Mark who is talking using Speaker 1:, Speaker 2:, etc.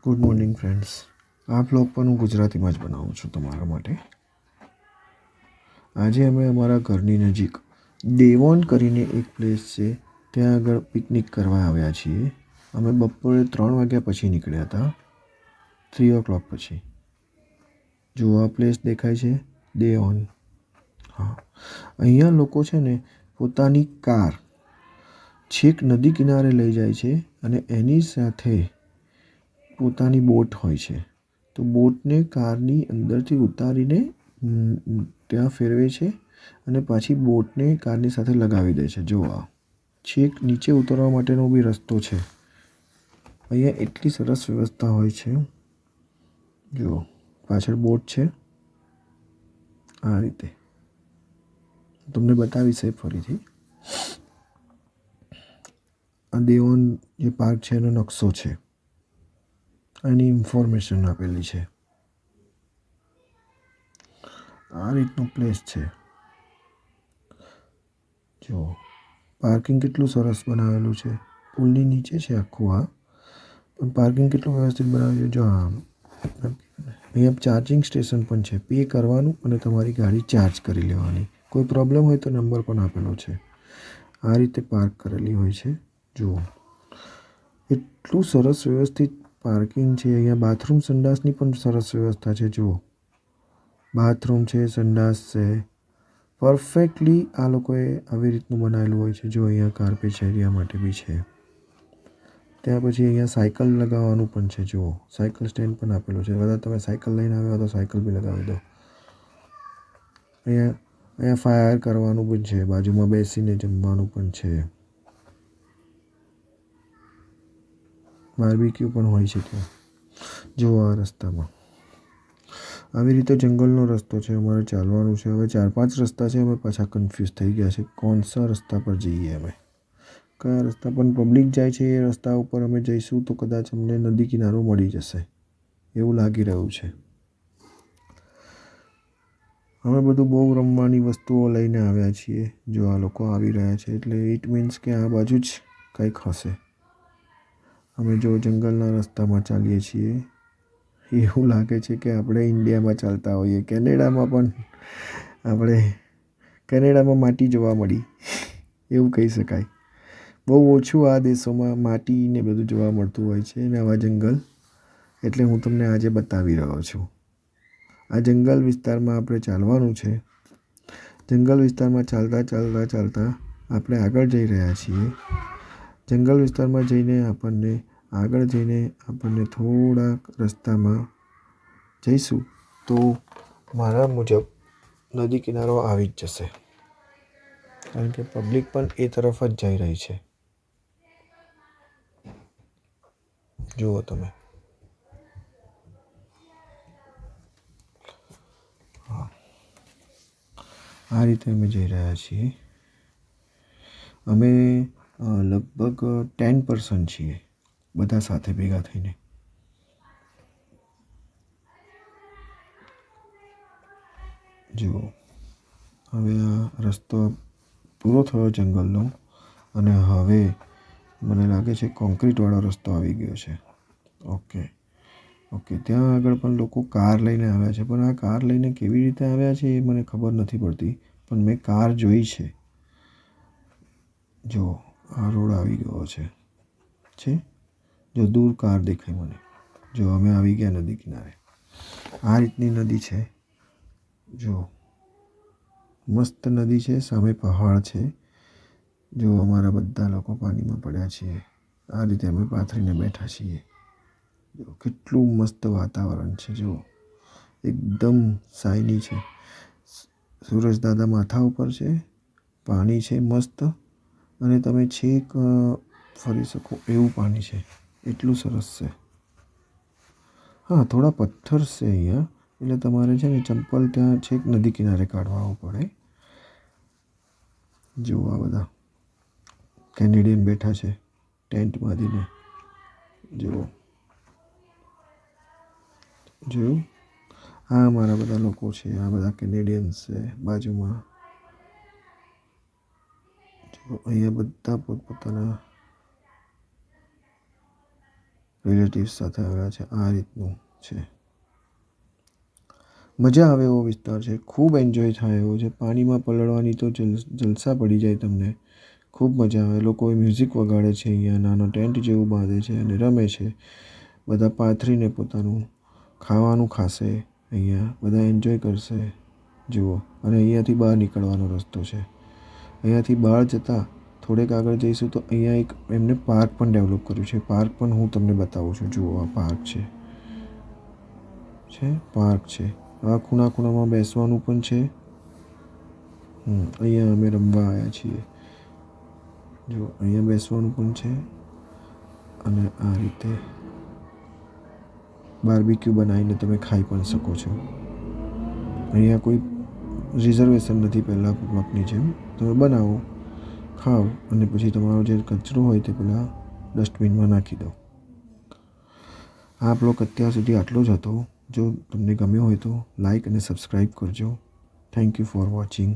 Speaker 1: Good morning friends. આ blog પણ હું ગુજરાતીમાં જ બનાવું છું તમારા માટે. આજે અમે અમારા ઘરની નજીક દેવોન કરીને એક પ્લેસ છે, ત્યાં આગળ પિકનિક કરવા આવ્યા છીએ. અમે બપોરે 3 વાગ્યા પછી નીકળ્યા હતા, 3 o'clock પછી. જો આ પ્લેસ દેખાય છે, દેવોન. હા, અહીંયા લોકો છે ને પોતાની કાર છેક નદી કિનારે લઈ જાય છે અને એની સાથે પોતાની બોટ હોય છે. તો બોટને કારની અંદરથી ઉતારીને ત્યાં ફેરવે છે અને પાછી બોટને કારની સાથે લગાવી દે છે. જો આ છેક નીચે ઉતરવા માટેનો બી રસ્તો છે. અહીંયા એટલી સરસ વ્યવસ્થા હોય છે. જુઓ, પાછળ બોટ છે. આ રીતે તમને બતાવીશ ફરીથી. આ દેવોન જે પાર્ક છે એનો નકશો છે, એની ઇન્ફોર્મેશન આપેલી છે. આ રીતનું પ્લેસ છે. જો પાર્કિંગ કેટલું સરસ બનાવેલું છે. પુલની નીચે છે આખું આ, પણ પાર્કિંગ કેટલું વ્યવસ્થિત બનાવેલું છે. જો અહીંયા ચાર્જિંગ સ્ટેશન પણ છે. પે કરવાનું અને તમારી ગાડી ચાર્જ કરી લેવાની. કોઈ પ્રોબ્લેમ હોય તો નંબર પણ આપેલો છે. આ રીતે પાર્ક કરેલી હોય છે. જુઓ, એટલું સરસ વ્યવસ્થિત પાર્કિંગ છે. અહીંયા બાથરૂમ સંડાસની પણ સરસ વ્યવસ્થા છે. જુઓ, બાથરૂમ છે, સંડાસ છે. પરફેક્ટલી આ લોકોએ આવી રીતનું બનાવેલું હોય છે. જો અહીંયા કાર્પેટ એરિયા માટે બી છે. ત્યાં પછી અહીંયા સાયકલ લગાવવાનું પણ છે. જુઓ, સાયકલ સ્ટેન્ડ પણ આપેલું છે. કદાચ તમે સાયકલ લઈને આવ્યા તો સાયકલ બી લગાવી દો. અહીંયા ફાયર કરવાનું પણ છે. બાજુમાં બેસીને જમવાનું પણ છે. બાર્બીક્યુ પણ હોય છે ત્યાં. જુઓ, આ રસ્તામાં આવી રીતે જંગલનો રસ્તો છે. અમારે ચાલવાનું છે. હવે 4-5 રસ્તા છે. અમે પાછા કન્ફ્યુઝ થઈ ગયા છે કોણસા રસ્તા પર જઈએ. અમે કયા રસ્તા પર પબ્લિક જાય છે એ રસ્તા ઉપર અમે જઈશું તો કદાચ અમને નદી કિનારો મળી જશે એવું લાગી રહ્યું છે. અમે બધું બહુ રમવાની વસ્તુઓ લઈને આવ્યા છીએ. જો આ લોકો આવી રહ્યા છે એટલે ઇટ મીન્સ કે આ બાજુ જ કંઈક હશે. અમે જો જંગલના રસ્તામાં ચાલીએ છીએ, એવું લાગે છે કે આપણે ઇન્ડિયામાં ચાલતા હોઈએ. કેનેડામાં માટી જોવા મળી એવું કહી શકાય. બહુ ઓછું આ દેશોમાં માટી ને બધું જોવા મળતું હોય છે ને આવા જંગલ. એટલે હું તમને આજે બતાવી રહ્યો છું. આ જંગલ વિસ્તારમાં આપણે ચાલવાનું છે. જંગલ વિસ્તારમાં ચાલતા આપણે આગળ જઈ રહ્યા છીએ. જંગલ વિસ્તારમાં આગળ જઈને આપણને થોડાક રસ્તામાં જઈશું તો મારા મુજબ નદી કિનારો આવી જ જશે, કારણ કે પબ્લિક પણ એ તરફ જ જઈ રહી છે. જુઓ તમે. હા, આ રીતે અમે જઈ રહ્યા છીએ. અમે લગભગ 10% છીએ બધા સાથે ભેગા થઈને. જુઓ, હવે આ રસ્તો પૂરો થયો જંગલનો અને હવે મને લાગે છે કોન્ક્રીટવાળો રસ્તો આવી ગયો છે. ઓકે, ત્યાં આગળ પણ લોકો કાર લઈને આવ્યા છે, પણ આ કાર લઈને કેવી રીતે આવ્યા છે એ મને ખબર નથી પડતી, પણ મેં કાર જોઈ છે. જો આ રોડ આવી ગયો છે. જો દૂર કાર દેખાય મને. જો અમે આવી ગયા નદી કિનારે. આ રીતની નદી છે. જો મસ્ત નદી છે, સામે પહાડ છે. જો અમારા બધા લોકો પાણીમાં પડ્યા છીએ. આ રીતે અમે પાથરીને બેઠા છીએ. જો કેટલું મસ્ત વાતાવરણ છે. જો એકદમ શાઇની છે. સૂરજ દાદા માથા ઉપર છે. પાણી છે મસ્ત, અને તમે છેક ફરી શકો એવું પાણી છે. એટલું સરસ છે. હા, થોડા પથ્થર છે અહીંયા, એટલે તમારે છે ને ચંપલ ત્યાં છેક નદી કિનારે કાઢવા પડે. જો આ બધા કેનેડિયન બેઠા છે ટેન્ટ બાંધીને. જુઓ, જોયું? આ અમારા બધા લોકો છે. આ બધા કેનેડિયન્સ છે બાજુમાં. જો અહીંયા બધા પોતપોતાના રિલેટિવ્સ સાથે આવ્યા છે. આ રીતનું છે. મજા આવે એવો વિસ્તાર છે. ખૂબ એન્જોય થાય એવો છે. પાણીમાં પલળવાની તો જલસા પડી જાય તમને. ખૂબ મજા આવે. લોકો મ્યુઝિક વગાડે છે અહીંયા, નાનો ટેન્ટ જેવું બાંધે છે અને રમે છે. બધા પાથરીને પોતાનું ખાવાનું ખાશે અહીંયા. બધા એન્જોય કરશે. જુઓ, અને અહીંયાથી બહાર નીકળવાનો રસ્તો છે. અહીંયાથી બહાર જતાં થોડેક આગળ જઈશું તો અહીંયા એક એમને પાર્ક પણ ડેવલપ કર્યું છે. પાર્ક પણ હું તમને બતાવું છું. જુઓ, આ પાર્ક છે. પાર્ક છે. આ ખૂણામાં બેસવાનું પણ છે. અહીંયા અમે રમવા આવ્યા છીએ. જો અહીંયા બેસવાનું પણ છે અને આ રીતે બાર્બીક્યુ બનાવીને તમે ખાઈ પણ શકો છો. અહીંયા કોઈ રિઝર્વેશન નથી પહેલાં પિકનિકની જેમ. તમે બનાવો, ખાઓ અને પછી તમારો જે કચરો હોય તે પેલા ડસ્ટબિનમાં નાખી દો. આ બ્લોગ અત્યાર સુધી આટલો જ હતો. જો તમને ગમ્યો હોય તો લાઈક અને સબસ્ક્રાઈબ કરજો. Thank you for watching.